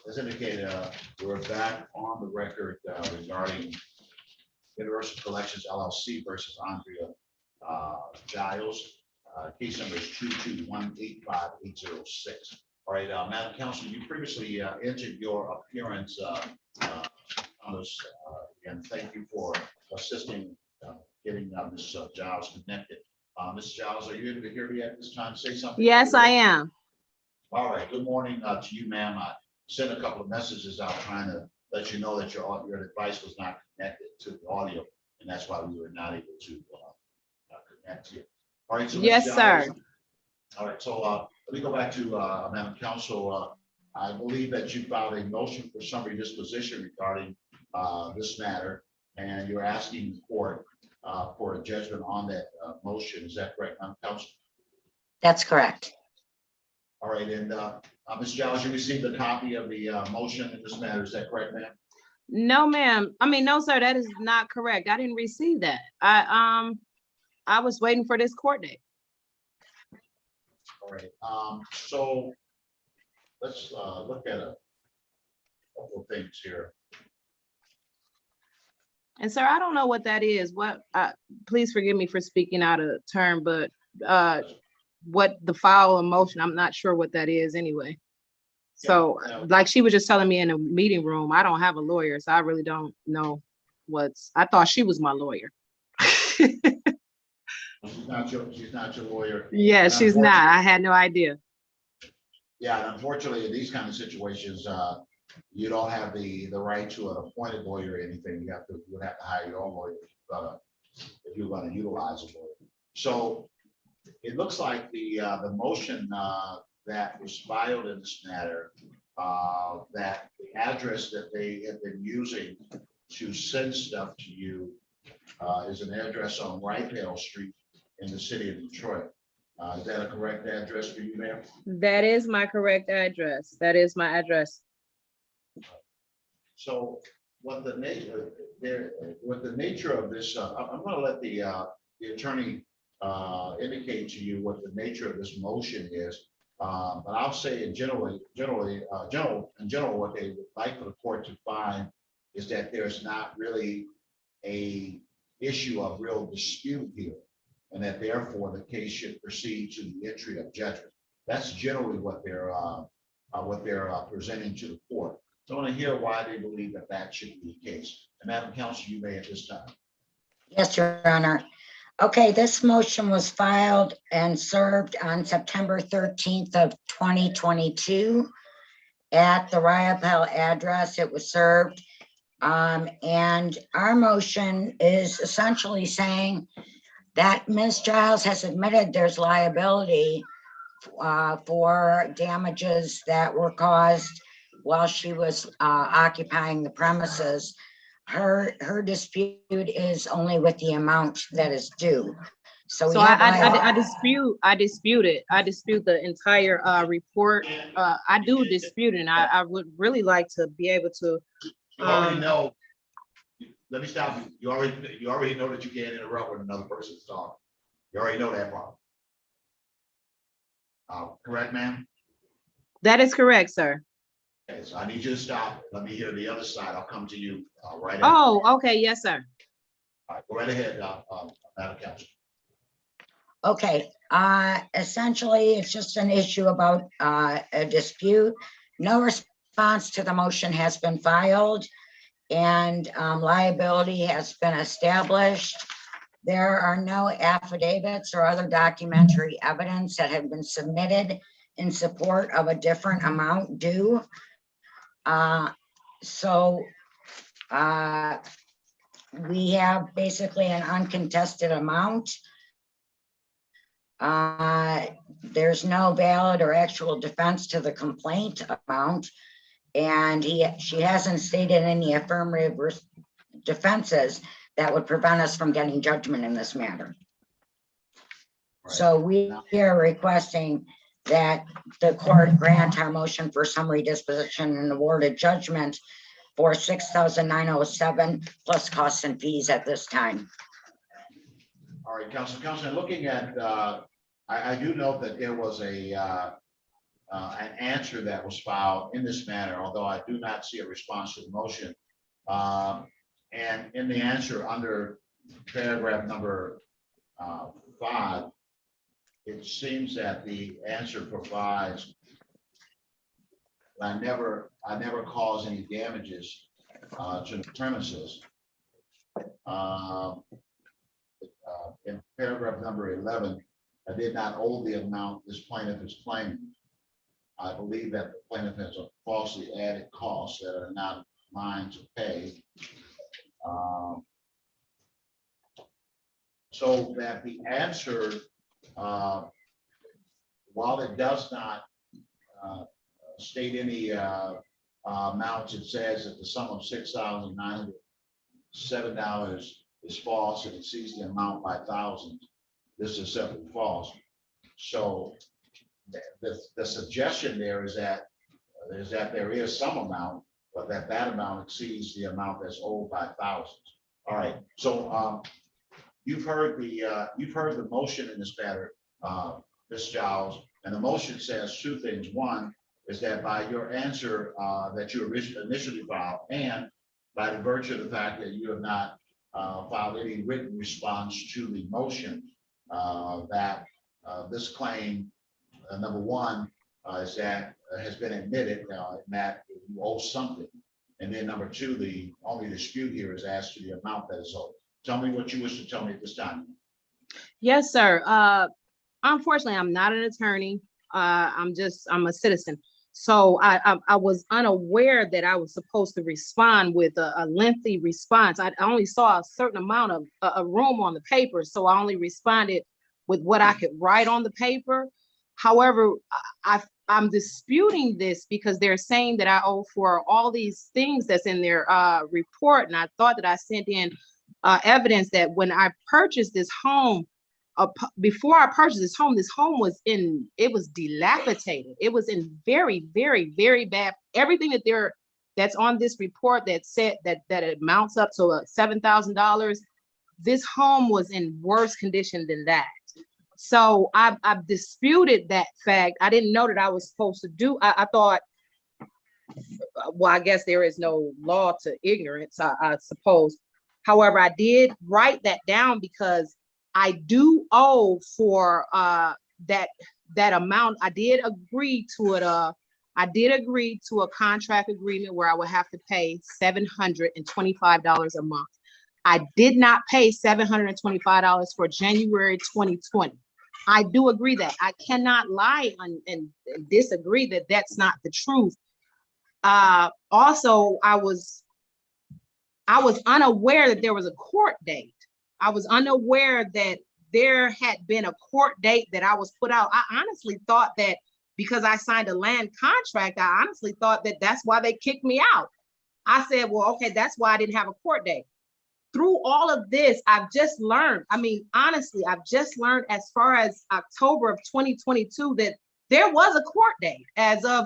As indicated, we're back on the record regarding Universal Collections LLC versus Andrea Giles. Case number is 221-85806. All right, Madam Counsel, you previously entered your appearance on this, and thank you for assisting getting Ms. Giles connected. Ms. Giles, are you able to hear me at this time? Say something. Yes, I am. All right. Good morning to you, ma'am. I sent a couple of messages out trying to let you know that your device was not connected to the audio, and that's why we were not able to connect here. All right. So yes, sir. All right. So let me go back to Madam Counsel. I believe that you filed a motion for summary disposition regarding this matter, and you're asking the court for a judgment on that motion. Is that correct, Madam Counsel? That's correct. All right, and Ms. Giles, you received a copy of the motion in this matter. Is that correct, ma'am? No, ma'am. I mean, no, sir, that is not correct. I didn't receive that. I was waiting for this court date. All right, so let's look at a couple of things here. And sir, I don't know what that is. What? Please forgive me for speaking out of turn, but what the file of motion, I'm not sure what that is anyway. So like she was just telling me in a meeting room, I don't have a lawyer, so I really don't know what's, I thought she was my lawyer. She's not your lawyer. Yeah, she's not. I had no idea. Yeah, and unfortunately, in these kind of situations, you don't have the right to an appointed lawyer or anything. You would have to hire your own lawyer if you're going to utilize a lawyer. So it looks like the motion that was filed in this matter, that the address that they have been using to send stuff to you is an address on Rydell Street in the city of Detroit. Is that a correct address for you, ma'am? That is my correct address. That is my address. So what the nature of this, I'm going to let the attorney indicate to you what the nature of this motion is. But I'll say in general, what they would like for the court to find is that there's not really a issue of real dispute here, and that therefore the case should proceed to the entry of judgment. That's generally what they're presenting to the court. So I want to hear why they believe that that should be the case. And Madam Counsel, you may at this time. Yes, Your Honor. Okay, this motion was filed and served on September 13th of 2022 at the Rydell address. It was served. And our motion is essentially saying that Ms. Giles has admitted there's liability for damages that were caused while she was occupying the premises. Her dispute is only with the amount that is due. So I dispute it. I dispute the entire report. I do dispute it, and I would really like to be able to. You already know. Let me stop you. You already know that you can't interrupt when another person's talking. You already know that part. Correct, ma'am? That is correct, sir. Okay, so I need you to stop. Let me hear the other side. I'll come to you right. Oh, okay. Yes, sir. All right, go right ahead, Madam Counsel. Okay, essentially, it's just an issue about a dispute. No response to the motion has been filed, and liability has been established. There are no affidavits or other documentary evidence that have been submitted in support of a different amount due. So we have basically an uncontested amount. There's no valid or actual defense to the complaint amount, and she hasn't stated any affirmative defenses that would prevent us from getting judgment in this matter. Right. So we are requesting that the court grant our motion for summary disposition and awarded judgment for $6,907 plus costs and fees at this time. All right, Counsel, looking at, I do note that there was a an answer that was filed in this manner, although I do not see a response to the motion. And in the answer under paragraph number 5, it seems that the answer provides, I never caused any damages to the premises. In paragraph number 11, I did not owe the amount this plaintiff is claiming. I believe that the plaintiff has a falsely added costs that are not mine to pay. So that the answer, while it does not state any amounts, it says that the sum of $6,907 is false and exceeds the amount by thousands. This is simply false. So the suggestion there is that there is some amount, but that amount exceeds the amount that's owed by thousands. All right. So you've heard the motion in this matter, Ms. Giles, and the motion says two things. One is that by your answer that you initially filed, and by the virtue of the fact that you have not filed any written response to the motion, that this claim, number one, is that has been admitted that you owe something. And then number two, the only dispute here is as to the amount that is owed. Tell me what you wish to tell me at this time. Yes, sir. Unfortunately, I'm not an attorney. I'm a citizen. So I was unaware that I was supposed to respond with a lengthy response. I only saw a certain amount of a room on the paper, so I only responded with what I could write on the paper. However, I'm disputing this because they're saying that I owe for all these things that's in their report, and I thought that I sent in evidence that when I purchased this home, before I purchased this home was dilapidated. It was in very, very, very bad. Everything that's on this report that said that it amounts up to $7,000. This home was in worse condition than that. So I've disputed that fact. I didn't know that I was supposed to do. I thought, well, I guess there is no law to ignorance, I suppose. However, I did write that down because I do owe for that amount. I did agree to it. I did agree to a contract agreement where I would have to pay $725 a month. I did not pay $725 for January 2020. I do agree that. I cannot lie and disagree that that's not the truth. Also, I was unaware that there was a court date. I was unaware that there had been a court date that I was put out. I honestly thought that because I signed a land contract, I honestly thought that that's why they kicked me out. I said, well, okay, that's why I didn't have a court date. Through all of this, I've just learned, honestly, I've just learned as far as October of 2022 that there was a court date as of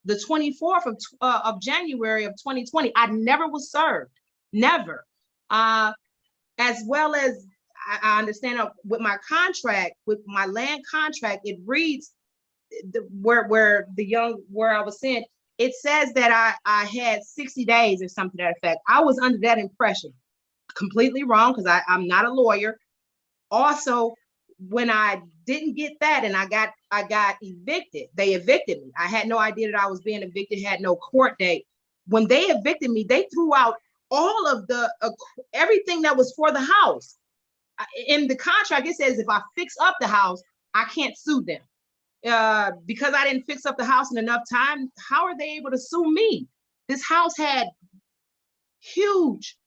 the 24th of January of 2020. I never was served, never. As well as I understand with my contract, with my land contract, it reads where I was sent, it says that I had 60 days or something to that effect. I was under that impression. Completely wrong, because I'm not a lawyer. Also, when I didn't get that and I got evicted, they evicted me. I had no idea that I was being evicted, had no court date. When they evicted me, they threw out all of the everything that was for the house. In the contract, it says if I fix up the house, I can't sue them. Because I didn't fix up the house in enough time, how are they able to sue me? This house had huge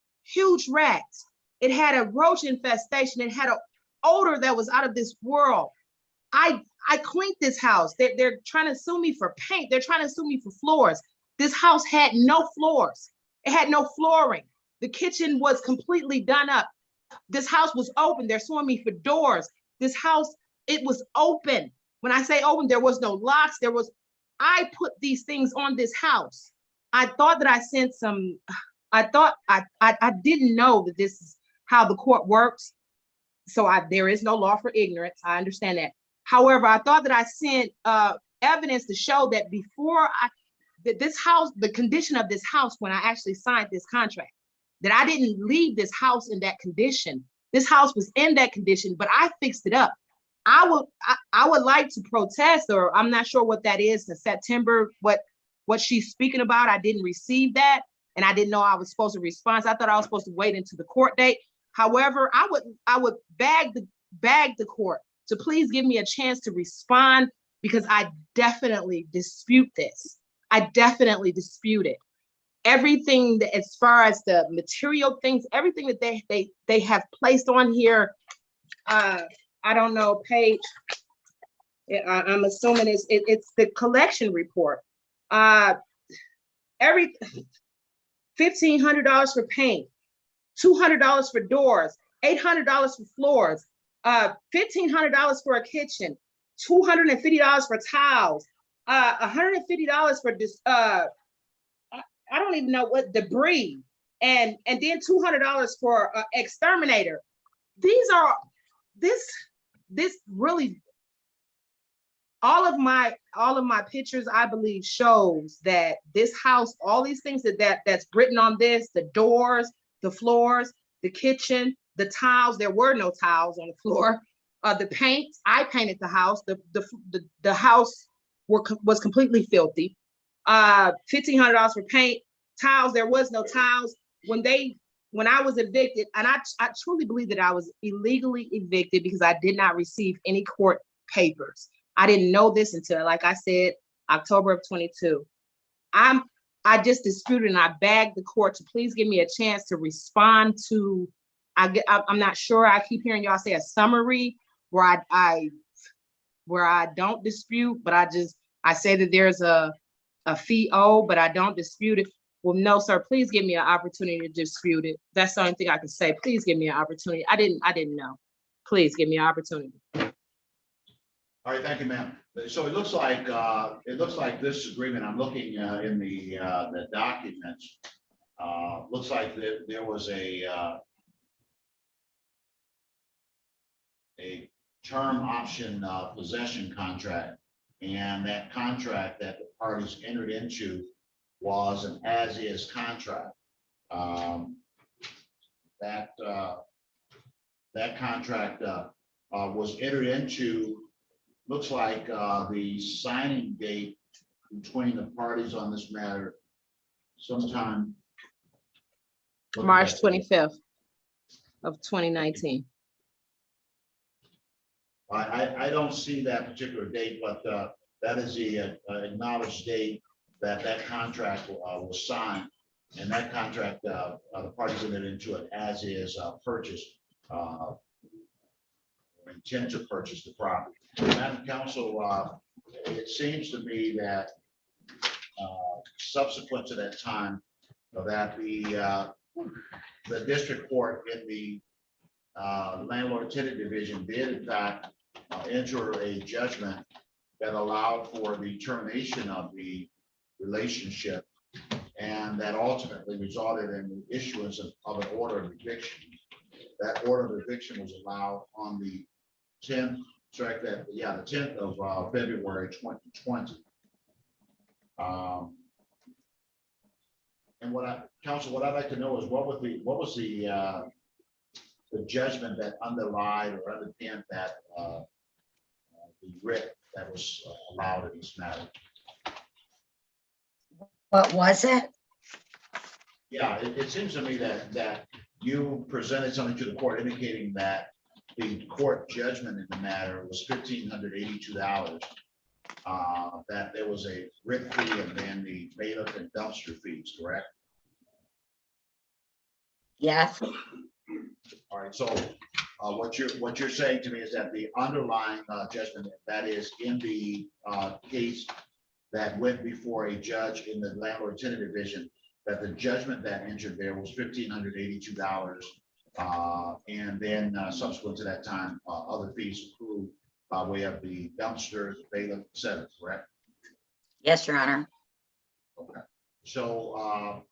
rats. It had a roach infestation. It had an odor that was out of this world. I cleaned this house. They're trying to sue me for paint. They're trying to sue me for floors. This house had no floors. It had no flooring. The kitchen was completely done up. This house was open. They're suing me for doors. This house, it was open. When I say open, there was no locks. I put these things on this house. I thought that I sent some, I didn't know that this is how the court works. So there is no law for ignorance. I understand that. However, I thought that I sent evidence to show that before that this house, the condition of this house when I actually signed this contract, that I didn't leave this house in that condition. This house was in that condition, but I fixed it up. I would like to protest, or I'm not sure what that is in September, what she's speaking about. I didn't receive that, and I didn't know I was supposed to respond. I thought I was supposed to wait until the court date. However, I would beg the court to please give me a chance to respond, because I definitely dispute this. I definitely dispute it. Everything that, as far as the material things, everything that they have placed on here, I don't know, page, I'm assuming it's the collection report. Every $1,500 for paint, $200 for doors, $800 for floors, $1,500 for a kitchen, $250 for towels, $150 for this, I don't even know what, debris, and then $200 for exterminator. These are, this really, all of my pictures, I believe, shows that this house, all these things that's written on this, the doors, the floors, the kitchen, the tiles, there were no tiles on the floor. The paint, I painted the house. The house was completely filthy. $1,500 for paint. Tiles, there was no tiles. When I was evicted, and I truly believe that I was illegally evicted because I did not receive any court papers. I didn't know this until, like I said, October of 22. I just disputed, and I begged the court to please give me a chance to respond to, I'm not sure, I keep hearing y'all say a summary where I don't dispute, but I say that there's a fee owed, but I don't dispute it. Well, no, sir, please give me an opportunity to dispute it. That's the only thing I can say. Please give me an opportunity. I didn't know. Please give me an opportunity. All right, thank you, ma'am. So it looks like this agreement, I'm looking in the documents. Looks like there was a term option possession contract, and that contract that the parties entered into was an as-is contract. That contract was entered into. Looks like the signing date between the parties on this matter sometime March 25th of 2019. I don't see that particular date, but that is the acknowledged date that contract was signed, and that contract the parties entered into it as is purchase, intend to purchase the property. Madam Counsel, it seems to me that subsequent to that time, that the district court in the landlord-tenant division did in fact enter a judgment that allowed for the termination of the relationship, and that ultimately resulted in the issuance of an order of eviction. That order of eviction was allowed on the 10th, the 10th of February 2020. And Counsel, what I'd like to know is what was the judgment that underlied or underpinned that the writ that was allowed in this matter? What was it? Yeah, it seems to me that you presented something to the court indicating that the court judgment in the matter was $1,582. That there was a writ fee and then the bailiff and dumpster fees, correct? Yes. All right. So what you're saying to me is that the underlying judgment that is in the case that went before a judge in the landlord-tenant division, that the judgment that entered there was $1,582, and then subsequent to that time, other fees accrued by way of the dumpster, the bailiff, et cetera, correct? Yes, Your Honor. Okay. So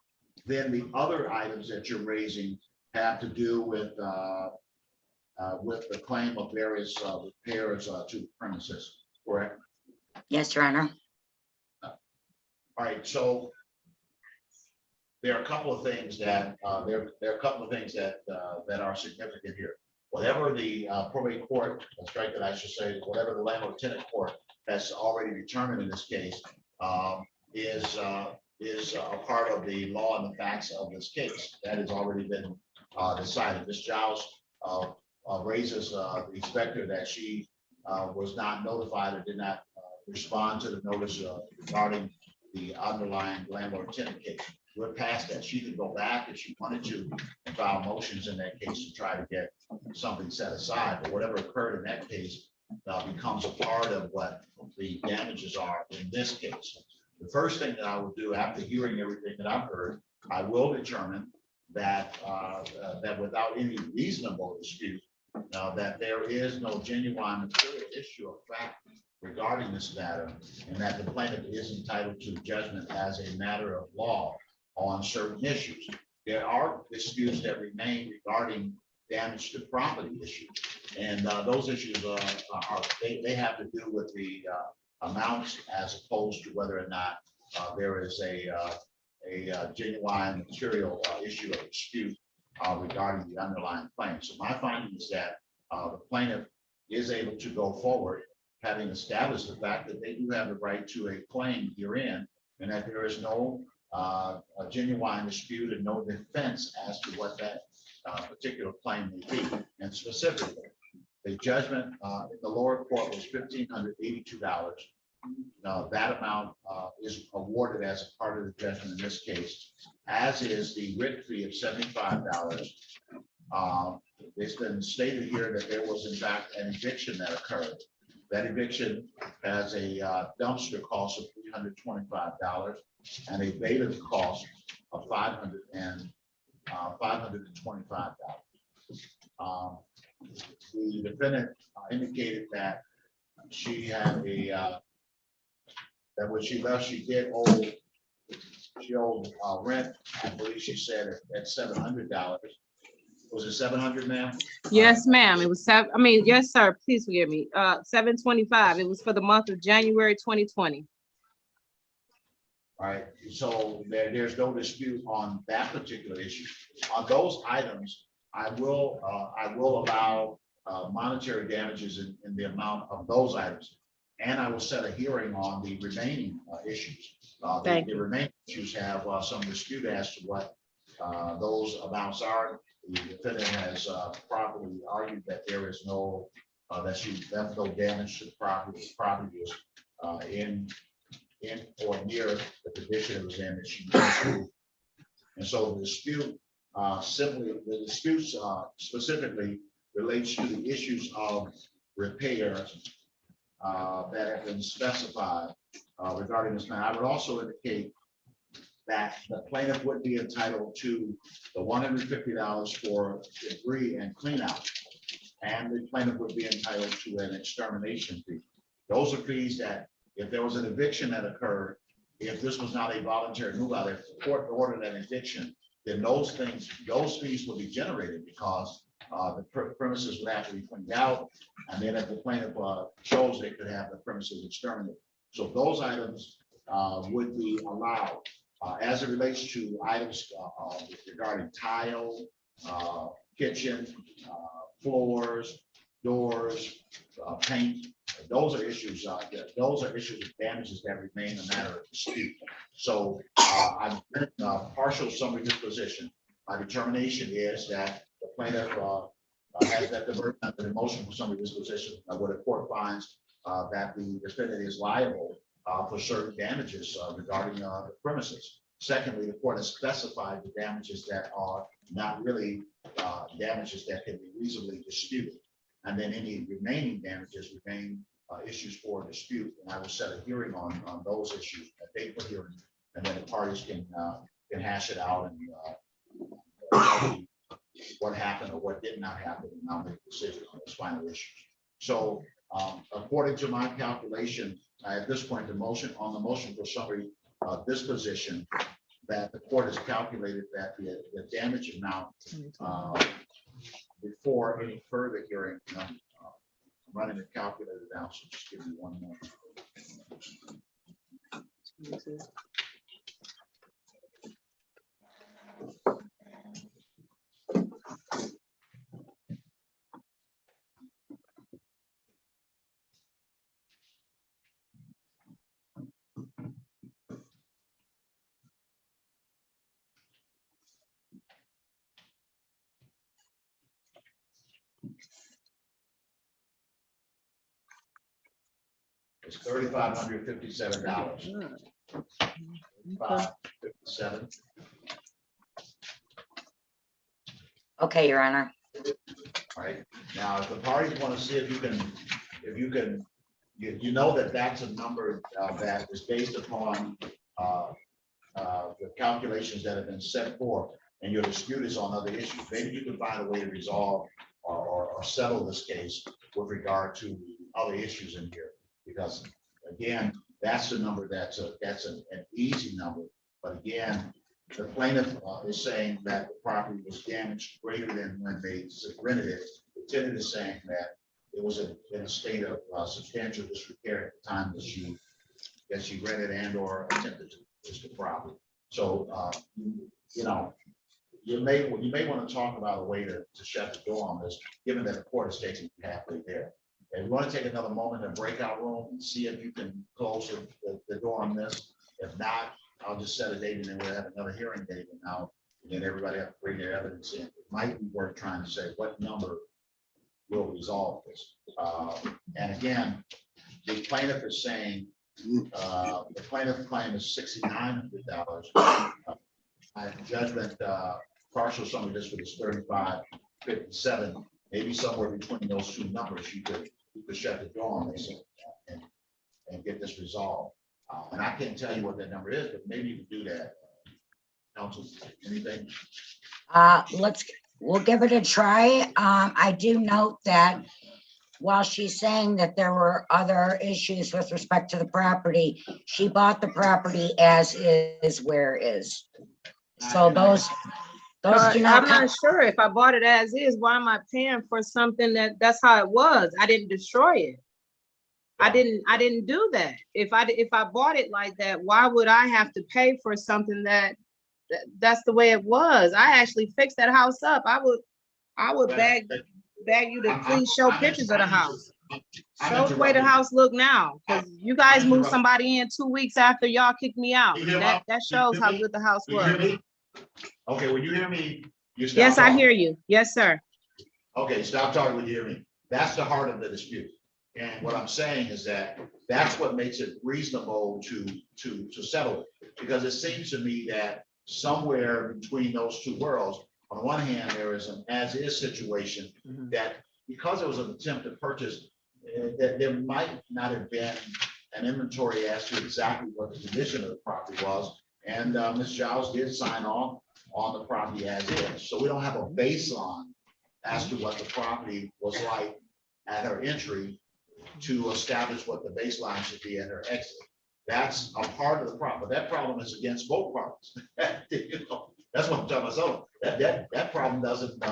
then the other items that you're raising have to do with the claim of various repairs to the premises, correct? Yes, Your Honor. All right, so there are a couple of things that that are significant here. Whatever the probate court, that's right, that I should say, whatever the landlord tenant court has already determined in this case, is a part of the law and the facts of this case. That has already been decided. Ms. Giles raises the inspector that she was not notified or did not respond to the notice regarding the underlying landlord tenant case. We're past that. She could go back if she wanted to and file motions in that case to try to get something set aside. But whatever occurred in that case becomes a part of what the damages are in this case. The first thing that I will do after hearing everything that I've heard, I will determine that that without any reasonable dispute, that there is no genuine material issue of fact regarding this matter, and that the plaintiff is entitled to judgment as a matter of law on certain issues. There are disputes that remain regarding damage to property issues, and those issues they have to do with the amounts as opposed to whether or not there is a genuine material issue of dispute regarding the underlying claim. So my finding is that the plaintiff is able to go forward, having established the fact that they do have the right to a claim herein, and that there is no a genuine dispute and no defense as to what that particular claim may be. And specifically, the judgment in the lower court was $1,582. That amount is awarded as a part of the judgment in this case, as is the writ fee of $75. It's been stated here that there was in fact an eviction that occurred. That eviction has a dumpster cost of $325 and a bailiff cost of $525. The defendant indicated that she had that when she left, she owed rent. I believe she said at $700. Was it 700, ma'am? Yes, ma'am. It was yes, sir. Please forgive me. 725. It was for the month of January 2020. All right, so there's no dispute on that particular issue. On those items, I will allow monetary damages in the amount of those items, and I will set a hearing on the remaining issues. The remaining issues have some dispute as to what those amounts are. The defendant has properly argued that there is no that no damage to the property. The property is in or near the condition it was in that she moved. And so the dispute specifically relates to the issues of repairs that have been specified regarding this matter. I would also indicate that the plaintiff would be entitled to the $150 for debris and clean out, and the plaintiff would be entitled to an extermination fee. Those are fees that, if there was an eviction that occurred, if this was not a voluntary move out, if the court ordered an eviction, then those fees will be generated because the premises would have to be cleaned out, and then if the plaintiff chose, they could have the premises exterminated. So those items would be allowed. As it relates to items regarding tile, kitchen, floors, doors, paint, those are issues. Those are issues of damages that remain a matter of dispute. So I'm in partial summary disposition. My determination is that the plaintiff has that the burden of the motion for summary disposition, where the court finds that the defendant is liable for certain damages regarding the premises. Secondly, the court has specified the damages that are not really damages that can be reasonably disputed. And then any remaining damages remain issues for dispute. And I will set a hearing on those issues, a date for hearing, and then the parties can hash it out and what happened or what did not happen, and I'll make a decision on those final issues. So according to my calculation, at this point, the motion for summary disposition, that the court has calculated that the damage amount before any further hearing, I'm running the calculator down, so just give me one moment. It's $3,557. 557. Okay, Your Honor. Right, now, if the parties want to see if you can, you know that that's a number that is based upon the calculations that have been set forth, and your dispute is on other issues. Maybe you can find a way to resolve or settle this case with regard to other issues in here. Because again, that's the number that's an easy number. But again, the plaintiff is saying that the property was damaged greater than when they rented it. The tenant is saying that it was in a state of substantial disrepair at the time that she rented and or attempted to purchase the property. So you know, you may want to talk about a way to shut the door on this, given that the court is taking you halfway there. And we want to take another moment in breakout room and see if you can close the door on this. If not, I'll just set a date and then we'll have another hearing date, and now then everybody have to bring their evidence in. It might be worth trying to say what number will resolve this. And again, the plaintiff is saying the plaintiff claim is $6,900. Judgment partial summary district is 3557. Maybe somewhere between those two numbers, you could shut the door on this and get this resolved. And I can't tell you what that number is, but maybe you can do that. Counsel, anything? We'll give it a try. I do note that while she's saying that there were other issues with respect to the property, she bought the property as is, where is. So those do I'm not not sure if I bought it as is, why am I paying for something that's how it was? I didn't destroy it. I didn't do that. If I bought it like that, why would I have to pay for something that's the way it was? I actually fixed that house up. I would beg you to please show pictures of the house. Show the way the house look now, because you guys moved somebody in 2 weeks after y'all kicked me out. That shows how good the house was. Okay, when you hear me, you stop. Yes, I talking. hear you. Yes, sir. Okay, stop talking when you hear me. That's the heart of the dispute. And what I'm saying is that that's what makes it reasonable to settle it. Because it seems to me that somewhere between those two worlds, on one hand, there is an as-is situation that because it was an attempt to purchase, that there might not have been an inventory as to exactly what the condition of the property was. And Ms. Giles did sign off on the property as is. So we don't have a baseline as to what the property was like at her entry to establish what the baseline should be at her exit. That's a part of the problem. But that problem is against both parties. You know, that's what I'm talking about. So that problem doesn't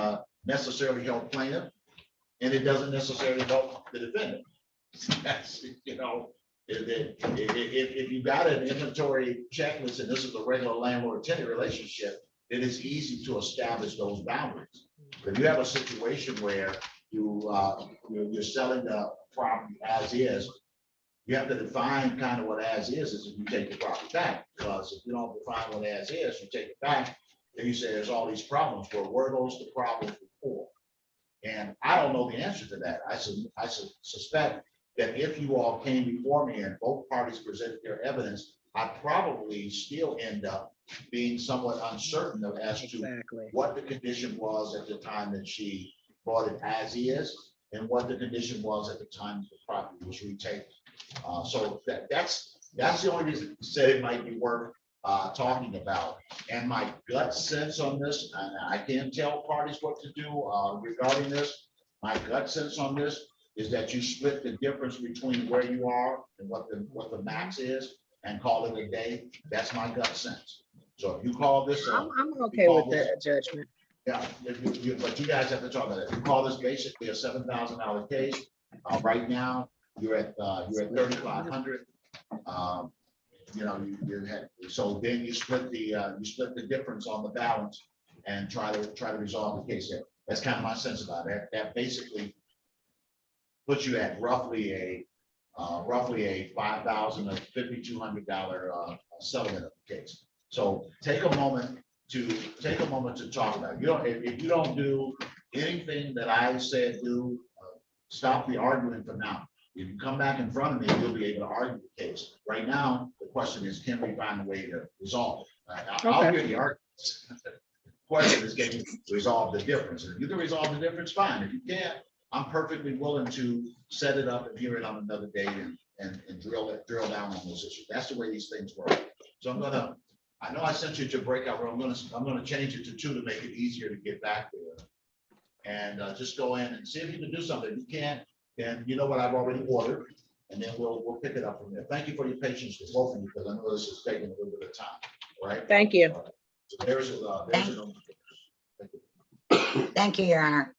necessarily help plaintiff, and it doesn't necessarily help the defendant. That's, you know, if you got an inventory checklist and this is a regular landlord-tenant relationship, then it's easy to establish those boundaries. If you have a situation where you're selling the property as is, you have to define kind of what as is if you take the property back. Because if you don't define what as is, you take it back, then you say there's all these problems. Well, were those the problems before? And I don't know the answer to that. I suspect that if you all came before me and both parties presented their evidence, I'd probably still end up being somewhat uncertain as to what the condition was at the time that she bought it as is and what the condition was at the time the property was retaken. So that's the only reason I said it might be worth talking about. And my gut sense on this, and I can't tell parties what to do regarding this, my gut sense on this is that you split the difference between where you are and what the max is and call it a day. That's my gut sense. So if you call this, I'm okay with that judgment. Yeah, but you guys have to talk about it. If you call this basically a $7,000 case, right now you're at 3,500. You know, you had, so then you split the difference on the balance and try to resolve the case there. That's kind of my sense about it. That basically puts you at roughly a $5,000 or $5,200 settlement of the case. So take a moment to talk about it. You don't, if you don't do anything that I said do, stop the arguing for now. If you come back in front of me, you'll be able to argue the case. Right now, the question is, can we find a way to resolve it? I'll Okay. hear the arguments. Question is, can you resolve the difference? And if you can resolve the difference, fine. If you can't, I'm perfectly willing to set it up and hear it on another day and drill down on those issues. That's the way these things work. So I know I sent you to breakout room. I'm gonna change it to 2 to make it easier to get back there. And just go in and see if you can do something. If you can't, then you know what I've already ordered, and then we'll pick it up from there. Thank you for your patience with both of you, because I know this is taking a little bit of time, all right? Thank you. So there's a. Thank you, Your Honor.